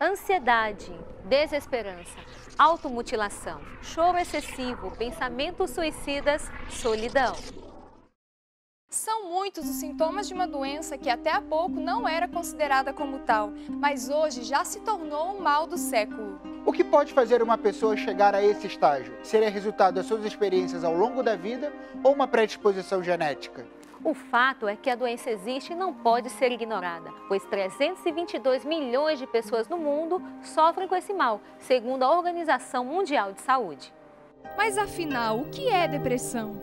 Ansiedade, desesperança, automutilação, choro excessivo, pensamentos suicidas, solidão. São muitos os sintomas de uma doença que até há pouco não era considerada como tal, mas hoje já se tornou um mal do século. O que pode fazer uma pessoa chegar a esse estágio? Seria resultado das suas experiências ao longo da vida ou uma predisposição genética? O fato é que a doença existe e não pode ser ignorada, pois 322 milhões de pessoas no mundo sofrem com esse mal, segundo a Organização Mundial de Saúde. Mas afinal, o que é depressão?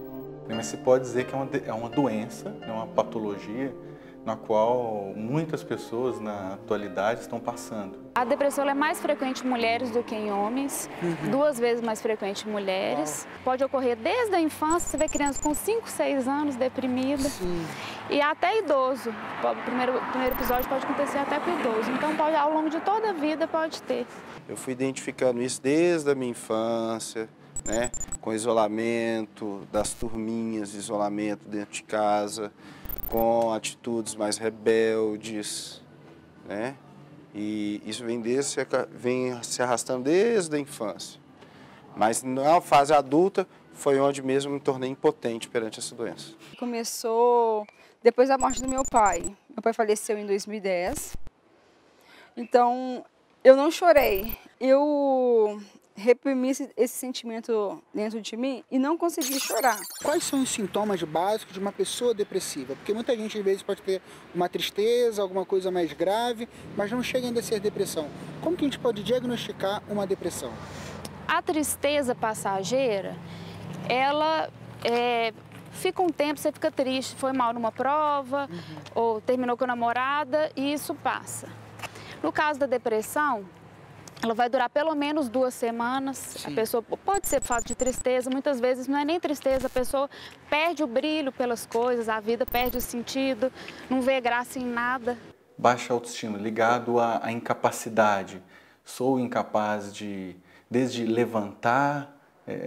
Mas se pode dizer que é uma doença, é uma patologia na qual muitas pessoas na atualidade estão passando. A depressão é mais frequente em mulheres do que em homens, 2 vezes mais frequente em mulheres. Pode ocorrer desde a infância, você vê criança com 5, 6 anos deprimida. Sim. E até idoso. O primeiro episódio pode acontecer até com o idoso, então pode, ao longo de toda a vida pode ter. Eu fui identificando isso desde a minha infância, né? Com isolamento, das turminhas de isolamento dentro de casa, com atitudes mais rebeldes, né? E isso vem se arrastando desde a infância. Mas na fase adulta foi onde mesmo me tornei impotente perante essa doença. Começou depois da morte do meu pai. Meu pai faleceu em 2010. Então, eu não chorei. Eu reprimi esse sentimento dentro de mim e não consegui chorar. Quais são os sintomas básicos de uma pessoa depressiva? Porque muita gente às vezes pode ter uma tristeza, alguma coisa mais grave, mas não chega ainda a ser depressão. Como que a gente pode diagnosticar uma depressão? A tristeza passageira, ela fica um tempo, você fica triste, foi mal numa prova, ou terminou com a namorada e isso passa. No caso da depressão, ela vai durar pelo menos 2 semanas. Sim. A pessoa pode ser fato de tristeza, muitas vezes não é nem tristeza, a pessoa perde o brilho pelas coisas, a vida perde o sentido, não vê graça em nada. Baixa autoestima, ligado à incapacidade. Sou incapaz desde levantar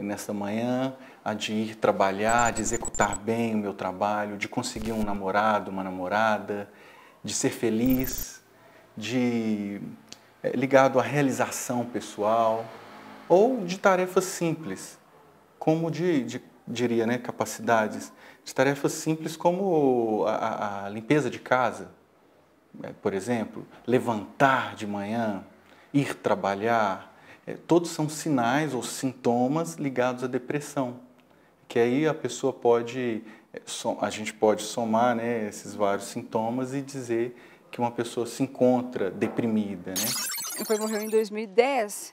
nessa manhã, de ir trabalhar, de executar bem o meu trabalho, de conseguir um namorado, uma namorada, de ser feliz, ligado à realização pessoal ou de tarefas simples, como diria, né, capacidades, de tarefas simples como a limpeza de casa, por exemplo, levantar de manhã, ir trabalhar, todos são sinais ou sintomas ligados à depressão, que aí a pessoa a gente pode somar, né, esses vários sintomas e dizer que uma pessoa se encontra deprimida, né? Meu pai morreu em 2010,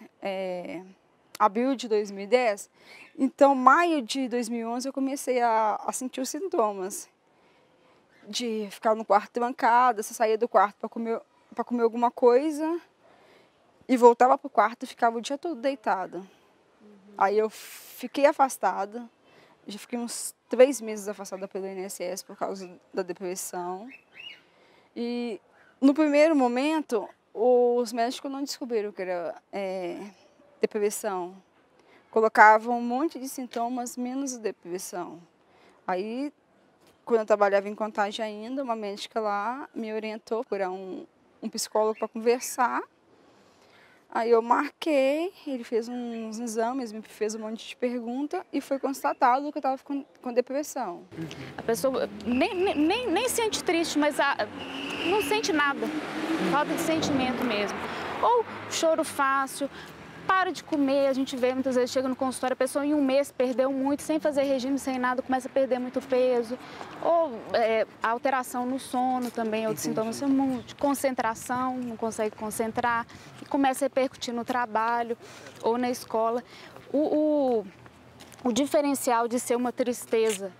abril de 2010. Então, maio de 2011, eu comecei a sentir os sintomas. De ficar no quarto trancada, você saía do quarto para comer alguma coisa e voltava para o quarto e ficava o dia todo deitada. Aí eu fiquei afastada, já fiquei uns 3 meses afastada pelo INSS por causa da depressão. E no primeiro momento, os médicos não descobriram que era depressão. Colocavam um monte de sintomas, menos depressão. Aí, quando eu trabalhava em Contagem ainda, uma médica lá me orientou para um psicólogo para conversar. Aí eu marquei, ele fez uns exames, me fez um monte de perguntas e foi constatado que eu estava com depressão. A pessoa nem sente triste, mas não sente nada, falta de sentimento mesmo. Ou choro fácil, para de comer, a gente vê muitas vezes, chega no consultório, a pessoa em 1 mês perdeu muito, sem fazer regime, sem nada, começa a perder muito peso. Ou alteração no sono também, outros sintomas de concentração, não consegue concentrar, e começa a repercutir no trabalho ou na escola. O diferencial de ser uma tristeza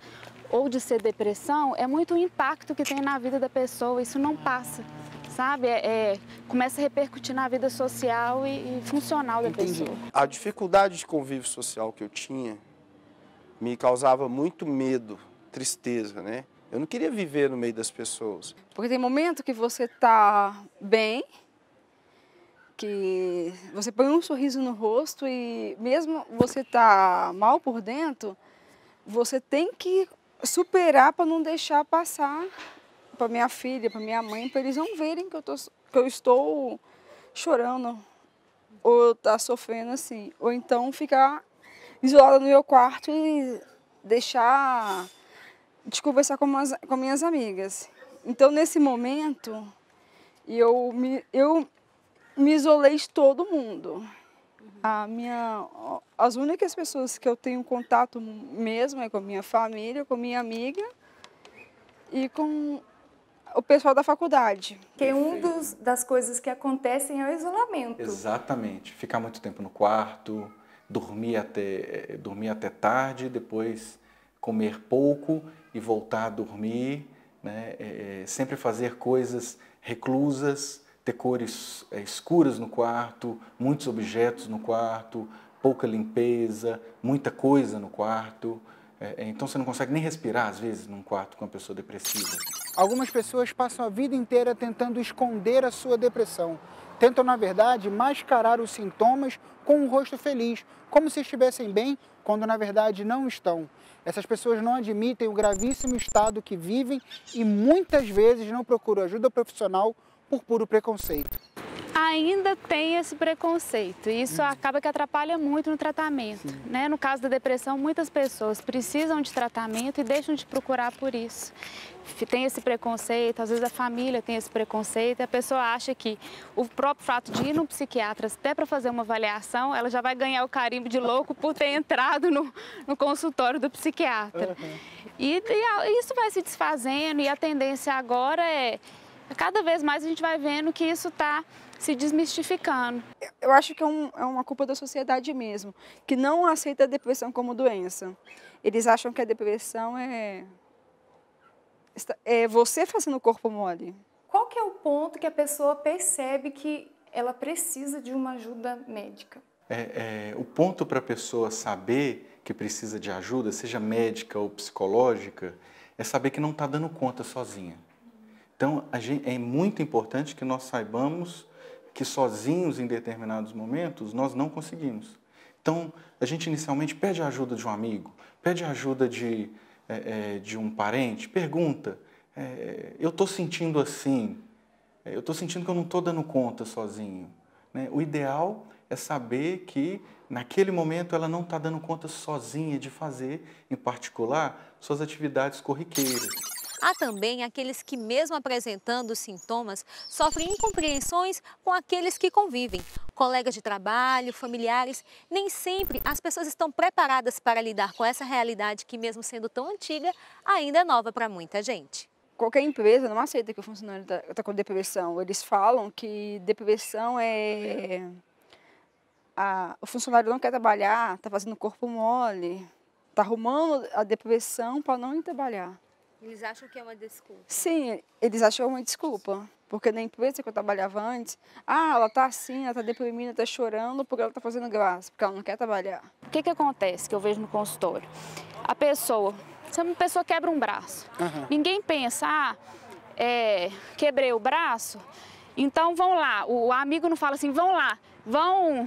ou de ser depressão é muito o impacto que tem na vida da pessoa, isso não passa. Sabe, começa a repercutir na vida social e funcional da pessoa. A dificuldade de convívio social que eu tinha me causava muito medo, tristeza, né? Eu não queria viver no meio das pessoas. Porque tem momento que você está bem, que você põe um sorriso no rosto e mesmo você está mal por dentro, você tem que superar para não deixar passar para minha filha, para minha mãe, para eles não verem que eu estou chorando, ou tá sofrendo assim, ou então ficar isolada no meu quarto e deixar de conversar com minhas amigas. Então, nesse momento, eu me isolei de todo mundo. As únicas pessoas que eu tenho contato mesmo é com a minha família, com minha amiga e com o pessoal da faculdade. Porque das coisas que acontecem é o isolamento. Exatamente. Ficar muito tempo no quarto, dormir até tarde, depois comer pouco e voltar a dormir, né? Sempre fazer coisas reclusas, ter cores escuras no quarto, muitos objetos no quarto, pouca limpeza, muita coisa no quarto. Então você não consegue nem respirar, às vezes, num quarto com uma pessoa depressiva. Algumas pessoas passam a vida inteira tentando esconder a sua depressão. Tentam, na verdade, mascarar os sintomas com um rosto feliz, como se estivessem bem, quando na verdade não estão. Essas pessoas não admitem o gravíssimo estado que vivem e muitas vezes não procuram ajuda profissional por puro preconceito. Ainda tem esse preconceito e isso acaba que atrapalha muito no tratamento, né? No caso da depressão, muitas pessoas precisam de tratamento e deixam de procurar por isso. Tem esse preconceito, às vezes a família tem esse preconceito e a pessoa acha que o próprio fato de ir no psiquiatra até para fazer uma avaliação, ela já vai ganhar o carimbo de louco por ter entrado no consultório do psiquiatra. E isso vai se desfazendo e a tendência agora cada vez mais a gente vai vendo que isso está se desmistificando. Eu acho que é uma culpa da sociedade mesmo, que não aceita a depressão como doença. Eles acham que a depressão é você fazendo o corpo mole. Qual que é o ponto que a pessoa percebe que ela precisa de uma ajuda médica? O ponto para a pessoa saber que precisa de ajuda, seja médica ou psicológica, é saber que não está dando conta sozinha. Então, é muito importante que nós saibamos que sozinhos, em determinados momentos, nós não conseguimos. Então, a gente inicialmente pede a ajuda de um amigo, pede a ajuda de um parente, pergunta, eu estou sentindo assim, eu estou sentindo que eu não estou dando conta sozinho. Né? O ideal é saber que, naquele momento, ela não está dando conta sozinha de fazer, em particular, suas atividades corriqueiras. Há também aqueles que, mesmo apresentando os sintomas, sofrem incompreensões com aqueles que convivem. Colegas de trabalho, familiares, nem sempre as pessoas estão preparadas para lidar com essa realidade que, mesmo sendo tão antiga, ainda é nova para muita gente. Qualquer empresa não aceita que o funcionário está com depressão. Eles falam que depressão o funcionário não quer trabalhar, está fazendo corpo mole, está arrumando a depressão para não ir trabalhar. Eles acham que é uma desculpa? Sim, eles acham uma desculpa. Porque na empresa que eu trabalhava antes, ela está assim, ela está deprimida, está chorando porque ela está fazendo graça, porque ela não quer trabalhar. O que acontece que eu vejo no consultório? Se uma pessoa quebra um braço, ninguém pensa, quebrei o braço, então vão lá. O amigo não fala assim, vão lá. Vão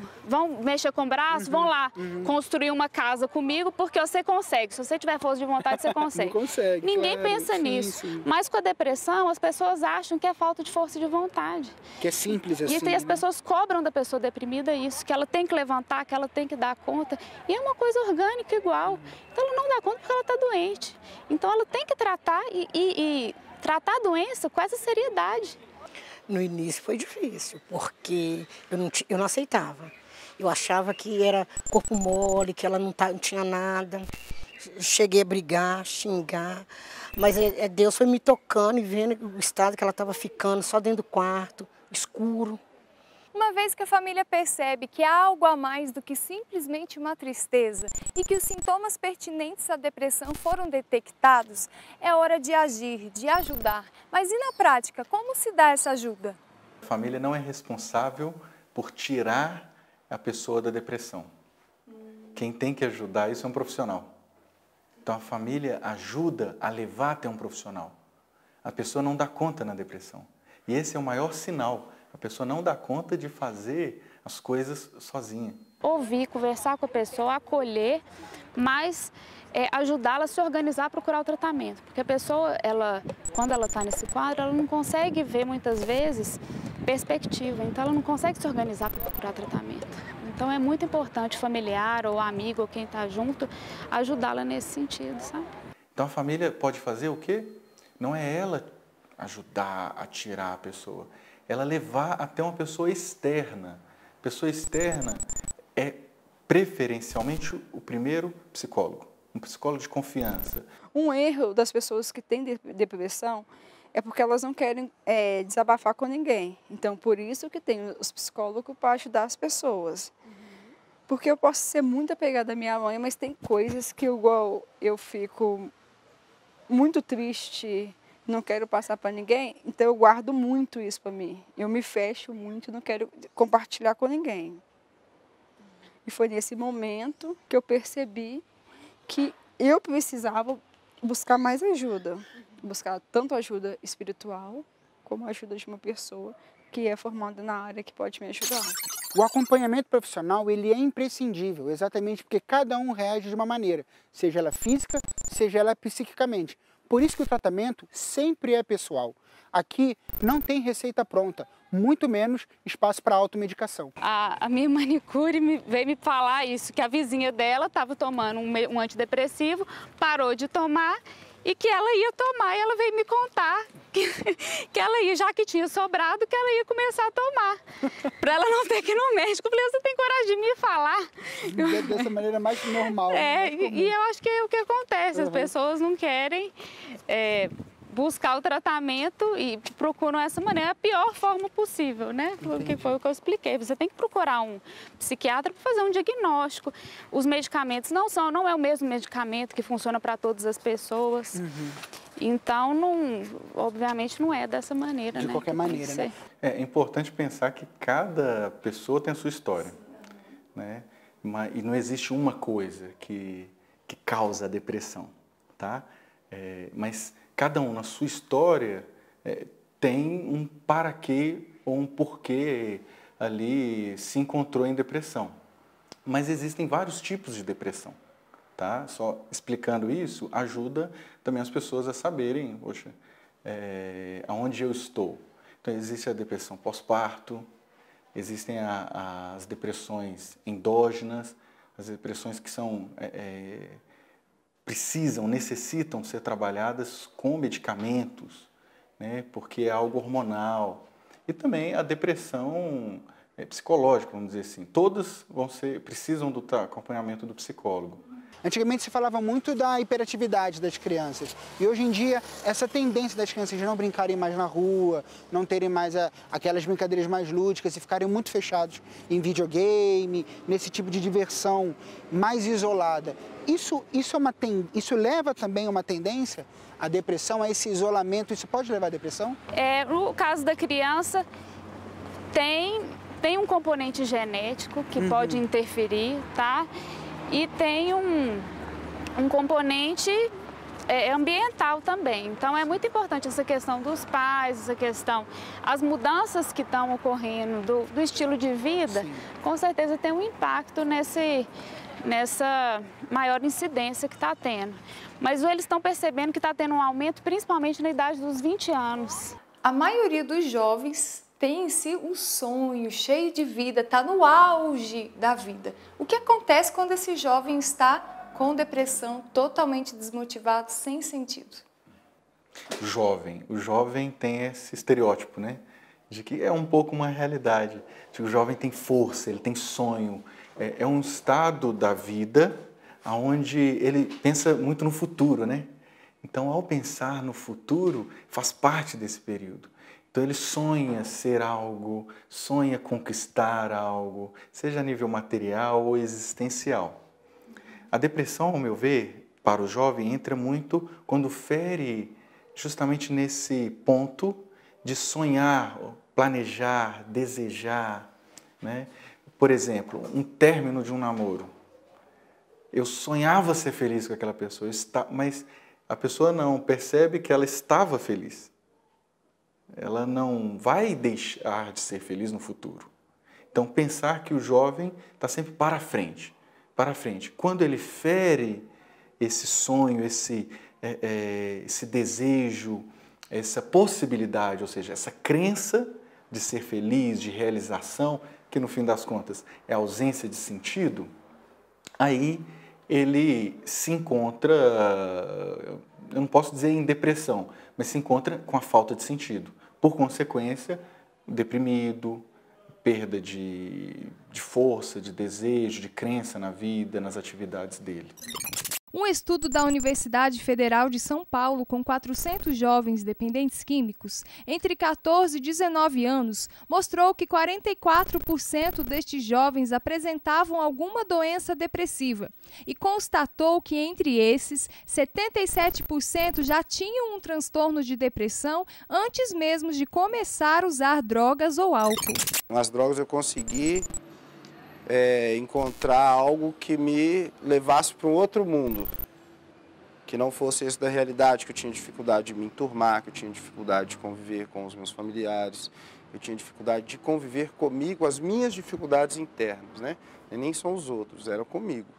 mexer com o braço, vão lá construir uma casa comigo, porque você consegue. Se você tiver força de vontade, você consegue. Não consegue, Ninguém claro. pensa nisso. Mas com a depressão, as pessoas acham que é falta de força de vontade. Que é simples assim. E as pessoas cobram da pessoa deprimida isso, que ela tem que levantar, que ela tem que dar conta. E é uma coisa orgânica igual. Então ela não dá conta porque ela está doente. Então ela tem que tratar e tratar a doença com essa seriedade. No início foi difícil, porque eu não aceitava. Eu achava que era corpo mole, que ela não tinha nada. Cheguei a brigar, xingar, mas Deus foi me tocando e vendo o estado que ela estava ficando, só dentro do quarto, escuro. Uma vez que a família percebe que há algo a mais do que simplesmente uma tristeza e que os sintomas pertinentes à depressão foram detectados, é hora de agir, de ajudar. Mas e na prática, como se dá essa ajuda? A família não é responsável por tirar a pessoa da depressão. Quem tem que ajudar isso é um profissional. Então a família ajuda a levar até um profissional. A pessoa não dá conta na depressão. E esse é o maior sinal. A pessoa não dá conta de fazer as coisas sozinha. Ouvir, conversar com a pessoa, acolher, mas ajudá-la a se organizar, procurar o tratamento. Porque a pessoa, quando ela está nesse quadro, ela não consegue ver muitas vezes perspectiva, então ela não consegue se organizar para procurar tratamento. Então é muito importante o familiar ou amigo ou quem está junto ajudá-la nesse sentido, sabe? Então a família pode fazer o quê? Não é ela ajudar a tirar a pessoa, ela levar até uma pessoa externa. Pessoa externa é preferencialmente o primeiro psicólogo, um psicólogo de confiança. Um erro das pessoas que têm depressão é porque elas não querem desabafar com ninguém. Então, por isso que tem os psicólogos para ajudar as pessoas. Porque eu posso ser muito apegada à minha mãe, mas tem coisas que eu fico muito triste, não quero passar para ninguém, então eu guardo muito isso para mim. Eu me fecho muito, não quero compartilhar com ninguém. E foi nesse momento que eu percebi que eu precisava buscar mais ajuda. Buscar tanto ajuda espiritual, como ajuda de uma pessoa que é formada na área que pode me ajudar. O acompanhamento profissional ele é imprescindível, exatamente porque cada um reage de uma maneira, seja ela física, seja ela psiquicamente. Por isso que o tratamento sempre é pessoal. Aqui não tem receita pronta, muito menos espaço para automedicação. A minha manicure veio me falar isso, que a vizinha dela estava tomando um antidepressivo, parou de tomar e que ela ia tomar. E ela veio me contar que ela ia, já que tinha sobrado, que ela ia começar a tomar. Para ela não ter que ir no médico. Eu falei, você tem coragem de me falar? Dessa maneira mais normal. E eu acho que é o que acontece, as pessoas não querem buscar o tratamento e procuram essa maneira, a pior forma possível, né? Porque foi o que eu expliquei. Você tem que procurar um psiquiatra para fazer um diagnóstico. Os medicamentos não é o mesmo medicamento que funciona para todas as pessoas. Então, obviamente, não é dessa maneira, de né? qualquer maneira, né? É importante pensar que cada pessoa tem a sua história, né? E não existe uma coisa que causa a depressão, tá? Mas cada um na sua história tem um para quê ou um porquê ali se encontrou em depressão. Mas existem vários tipos de depressão, tá? Só explicando isso ajuda também as pessoas a saberem, poxa, aonde eu estou. Então existe a depressão pós-parto, existem as depressões endógenas, as depressões que são necessitam ser trabalhadas com medicamentos, né, porque é algo hormonal. E também a depressão psicológica, vamos dizer assim. Todas precisam do acompanhamento do psicólogo. Antigamente se falava muito da hiperatividade das crianças. E hoje em dia, essa tendência das crianças de não brincarem mais na rua, não terem mais aquelas brincadeiras mais lúdicas e ficarem muito fechados em videogame, nesse tipo de diversão mais isolada. Isso leva também a uma tendência à depressão, a esse isolamento? Isso pode levar à depressão? No caso da criança, tem um componente genético que pode interferir, tá? E tem um componente ambiental também. Então, é muito importante essa questão dos pais, as mudanças que estão ocorrendo do estilo de vida, sim, com certeza tem um impacto nessa maior incidência que está tendo. Mas eles estão percebendo que está tendo um aumento, principalmente na idade dos 20 anos. A maioria dos jovens tem em si um sonho cheio de vida, está no auge da vida. O que acontece quando esse jovem está com depressão, totalmente desmotivado, sem sentido? O jovem tem esse estereótipo, né? De que é um pouco uma realidade. De que o jovem tem força, ele tem sonho. É um estado da vida onde ele pensa muito no futuro, né? Então, ao pensar no futuro, faz parte desse período. Então, ele sonha ser algo, sonha conquistar algo, seja a nível material ou existencial. A depressão, ao meu ver, para o jovem, entra muito quando fere justamente nesse ponto de sonhar, planejar, desejar, né? Por exemplo, um término de um namoro. Eu sonhava ser feliz com aquela pessoa, mas a pessoa não percebe que ela estava feliz. Ela não vai deixar de ser feliz no futuro. Então, pensar que o jovem está sempre para frente, para frente. Quando ele fere esse sonho, esse desejo, essa possibilidade, ou seja, essa crença de ser feliz, de realização, que no fim das contas é ausência de sentido, aí ele se encontra, eu não posso dizer em depressão, mas se encontra com a falta de sentido. Por consequência, deprimido, perda de força, de desejo, de crença na vida, nas atividades dele. Um estudo da Universidade Federal de São Paulo com 400 jovens dependentes químicos entre 14 e 19 anos mostrou que 44% destes jovens apresentavam alguma doença depressiva e constatou que entre esses, 77% já tinham um transtorno de depressão antes mesmo de começar a usar drogas ou álcool. Nas drogas eu consegui encontrar algo que me levasse para um outro mundo, que não fosse esse da realidade, que eu tinha dificuldade de me enturmar, que eu tinha dificuldade de conviver com os meus familiares, eu tinha dificuldade de conviver comigo, as minhas dificuldades internas, né? E nem são os outros, era comigo.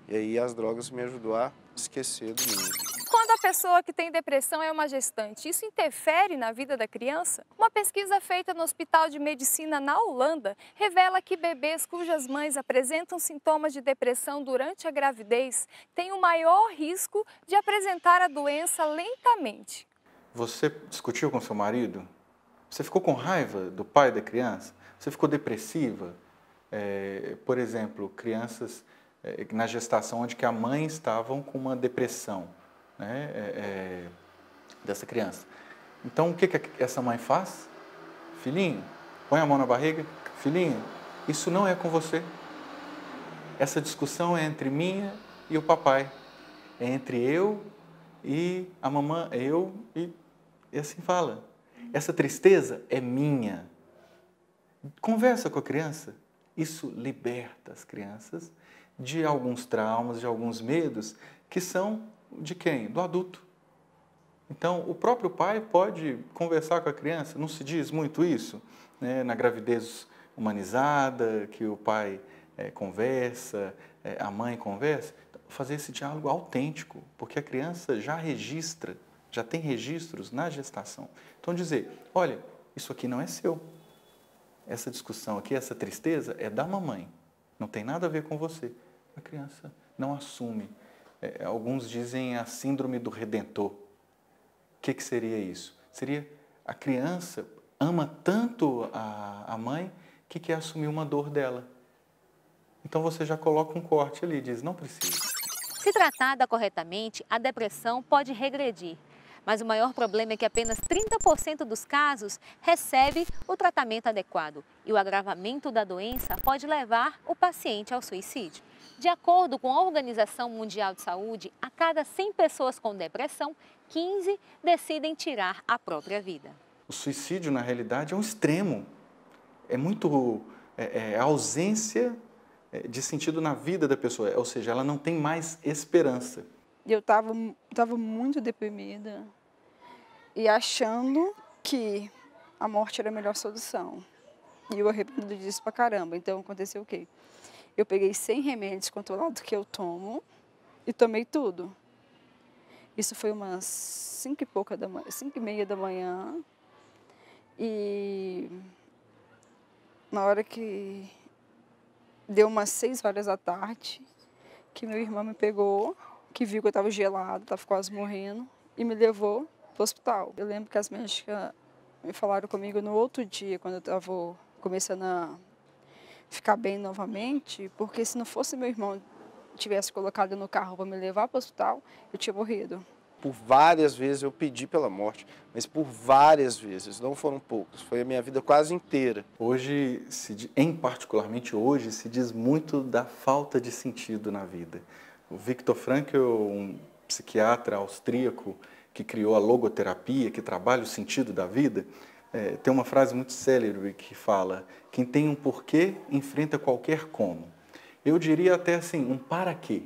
E aí as drogas me ajudou a esquecer do mundo. Quando a pessoa que tem depressão é uma gestante, isso interfere na vida da criança? Uma pesquisa feita no Hospital de Medicina na Holanda revela que bebês cujas mães apresentam sintomas de depressão durante a gravidez têm o maior risco de apresentar a doença lentamente. Você discutiu com seu marido? Você ficou com raiva do pai da criança? Você ficou depressiva? Por exemplo, crianças na gestação onde que a mãe estavam com uma depressão, né, dessa criança. Então, o que essa mãe faz? Filhinho, põe a mão na barriga. Filhinho, isso não é com você. Essa discussão é entre minha e o papai. É entre eu e a mamãe, e assim fala. Essa tristeza é minha. Conversa com a criança. Isso liberta as crianças de alguns traumas, de alguns medos, que são de quem? Do adulto. Então, o próprio pai pode conversar com a criança, não se diz muito isso, né? Na gravidez humanizada, que o pai conversa, a mãe conversa, fazer esse diálogo autêntico, porque a criança já registra, já tem registros na gestação. Então, dizer, olha, isso aqui não é seu. Essa discussão aqui, essa tristeza é da mamãe, não tem nada a ver com você. A criança não assume. Alguns dizem a síndrome do redentor. O que seria isso? Seria a criança ama tanto a mãe que quer assumir uma dor dela. Então você já coloca um corte ali e diz, não precisa. Se tratada corretamente, a depressão pode regredir. Mas o maior problema é que apenas 30% dos casos recebe o tratamento adequado e o agravamento da doença pode levar o paciente ao suicídio. De acordo com a Organização Mundial de Saúde, a cada 100 pessoas com depressão, 15 decidem tirar a própria vida. O suicídio, na realidade, é um extremo. É muito a ausência de sentido na vida da pessoa, ou seja, ela não tem mais esperança. Eu estava muito deprimida e achando que a morte era a melhor solução. E eu arrependo disso pra caramba. Então, aconteceu o quê? Eu peguei 100 remédios controlados que eu tomo e tomei tudo. Isso foi umas 5h30 da manhã. E na hora que deu umas 6 horas da tarde, que meu irmão me pegou, que viu que eu estava gelada, estava quase morrendo, e me levou para o hospital. Eu lembro que as médicas me falaram comigo no outro dia, quando eu estava começando a ficar bem novamente, porque se não fosse meu irmão tivesse colocado no carro para me levar para o hospital, eu tinha morrido. Por várias vezes eu pedi pela morte, mas por várias vezes, não foram poucas, foi a minha vida quase inteira. Hoje, particularmente hoje, se diz muito da falta de sentido na vida. O Viktor Frankl, um psiquiatra austríaco que criou a logoterapia, que trabalha o sentido da vida, tem uma frase muito célebre que fala: quem tem um porquê enfrenta qualquer como. Eu diria até assim, um para quê.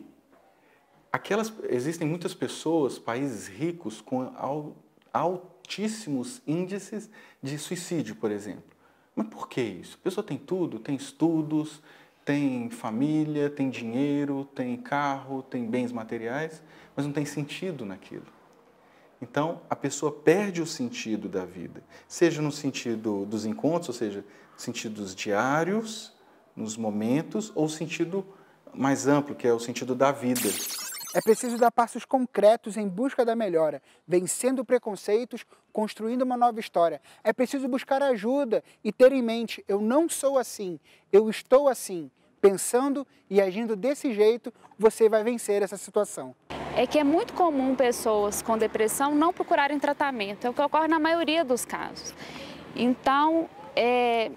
Existem muitas pessoas, países ricos, com altíssimos índices de suicídio, por exemplo. Mas por que isso? A pessoa tem tudo, tem estudos, tem família, tem dinheiro, tem carro, tem bens materiais, mas não tem sentido naquilo. Então, a pessoa perde o sentido da vida, seja no sentido dos encontros, ou seja, sentidos diários, nos momentos, ou sentido mais amplo, que é o sentido da vida. É preciso dar passos concretos em busca da melhora, vencendo preconceitos, construindo uma nova história. É preciso buscar ajuda e ter em mente, eu não sou assim, eu estou assim. Pensando e agindo desse jeito, você vai vencer essa situação. É que é muito comum pessoas com depressão não procurarem tratamento, é o que ocorre na maioria dos casos. Então, é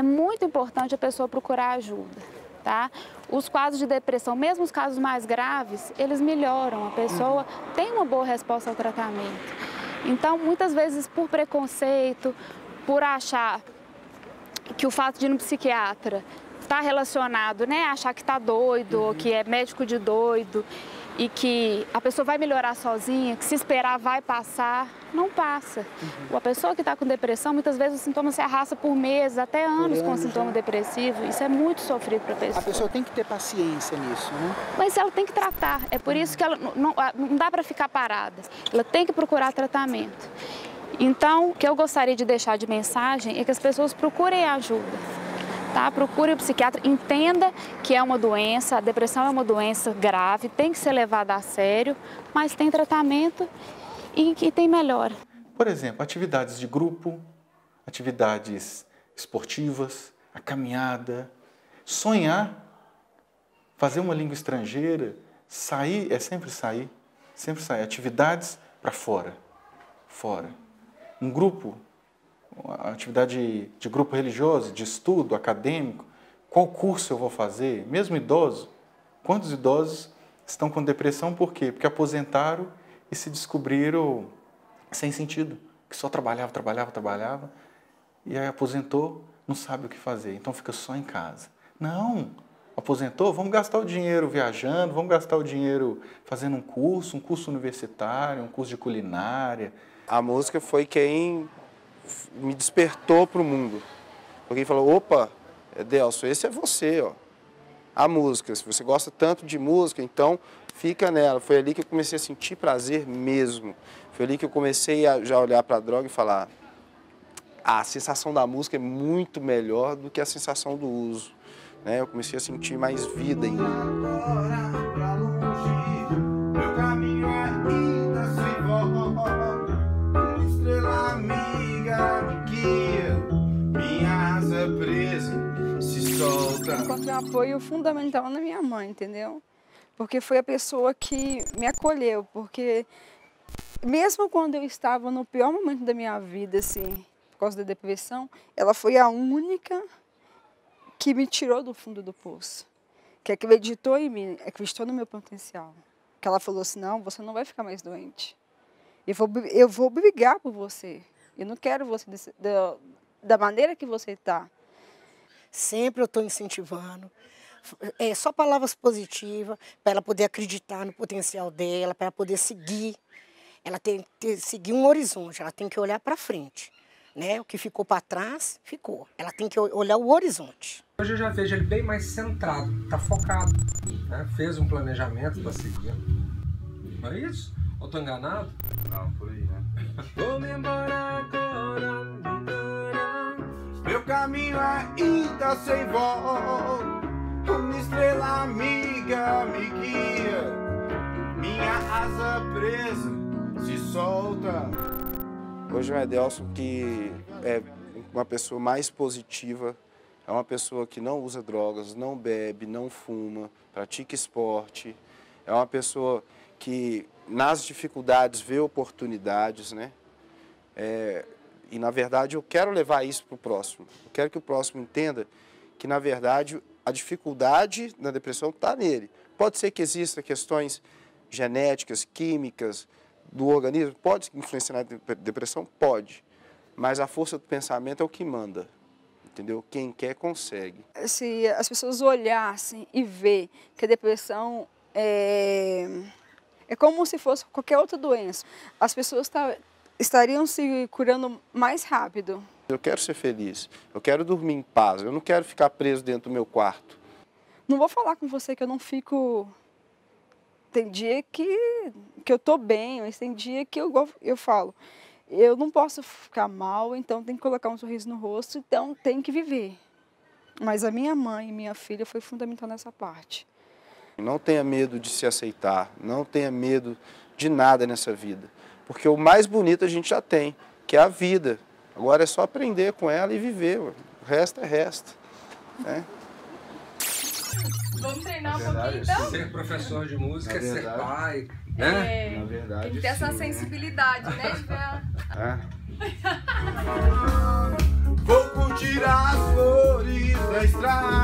muito importante a pessoa procurar ajuda, tá? Os quadros de depressão, mesmo os casos mais graves, eles melhoram, a pessoa tem uma boa resposta ao tratamento. Então, muitas vezes por preconceito, por achar que o fato de ir no psiquiatra está relacionado, né, achar que está doido, ou que é médico de doido, e que a pessoa vai melhorar sozinha, que se esperar vai passar, não passa. A pessoa que está com depressão, muitas vezes os sintomas se arrastam por meses, até anos com sintoma depressivo, isso é muito sofrido para a pessoa. A pessoa tem que ter paciência nisso, né? Mas ela tem que tratar, é por isso que ela não dá para ficar parada, ela tem que procurar tratamento. Então, o que eu gostaria de deixar de mensagem é que as pessoas procurem ajuda. Tá? Procure o psiquiatra, entenda que é uma doença, a depressão é uma doença grave, tem que ser levada a sério, mas tem tratamento e tem melhora. Por exemplo, atividades de grupo, atividades esportivas, a caminhada, sonhar, fazer uma língua estrangeira, sair, sempre sair, atividades para fora. Um grupo, atividade de grupo religioso, de estudo, acadêmico, qual curso eu vou fazer, mesmo idoso. Quantos idosos estão com depressão por quê? Porque aposentaram e se descobriram sem sentido, que só trabalhava, e aí aposentou, não sabe o que fazer, então fica só em casa. Não, aposentou, vamos gastar o dinheiro viajando, vamos gastar o dinheiro fazendo um curso universitário, um curso de culinária. A música foi quem me despertou para o mundo. Porque falou, opa, Delcio, esse é você, ó. A música, se você gosta tanto de música, então fica nela. Foi ali que eu comecei a sentir prazer mesmo. Foi ali que eu comecei a já olhar para a droga e falar, a sensação da música é muito melhor do que a sensação do uso. Né? Eu comecei a sentir mais vida em mim. Eu encontrei um apoio fundamental na minha mãe, entendeu? Porque foi a pessoa que me acolheu, porque mesmo quando eu estava no pior momento da minha vida, assim, por causa da depressão, ela foi a única que me tirou do fundo do poço, que acreditou em mim, acreditou no meu potencial. Que ela falou assim, não, você não vai ficar mais doente. Eu vou brigar por você. Eu não quero você da maneira que você está. Sempre eu estou incentivando, só palavras positivas, para ela poder acreditar no potencial dela, para ela poder seguir. Ela tem que seguir um horizonte, ela tem que olhar para frente. Né? O que ficou para trás, ficou. Ela tem que olhar o horizonte. Hoje eu já vejo ele bem mais centrado, está focado. Né? Fez um planejamento, está seguindo. Não é isso? Ou estou enganado? Não, por aí, né? Vou-me embora agora. Meu caminho ainda sem volta, uma estrela amiga me guia, minha asa presa se solta. Hoje o Edelcio que é uma pessoa mais positiva, é uma pessoa que não usa drogas, não bebe, não fuma, pratica esporte, é uma pessoa que nas dificuldades vê oportunidades, né? E, na verdade, eu quero levar isso para o próximo. Eu quero que o próximo entenda que, na verdade, a dificuldade na depressão está nele. Pode ser que existam questões genéticas, químicas do organismo, pode influenciar na depressão? Pode. Mas a força do pensamento é o que manda. Entendeu? Quem quer, consegue. Se as pessoas olhassem e ver que a depressão é como se fosse qualquer outra doença, as pessoas estariam se curando mais rápido. Eu quero ser feliz, eu quero dormir em paz, eu não quero ficar preso dentro do meu quarto. Não vou falar com você que eu não fico tem dia que eu tô bem, mas tem dia que eu falo, eu não posso ficar mal, então tem que colocar um sorriso no rosto, então tem que viver. Mas a minha mãe e minha filha foi fundamental nessa parte. Não tenha medo de se aceitar, não tenha medo de nada nessa vida. Porque o mais bonito a gente já tem, que é a vida. Agora é só aprender com ela e viver, o resto é resto. Né? Vamos treinar um pouquinho então? Ser professor de música é ser pai, né? Na verdade, tem que ter essa sensibilidade, né, Vou curtir as flores da estrada.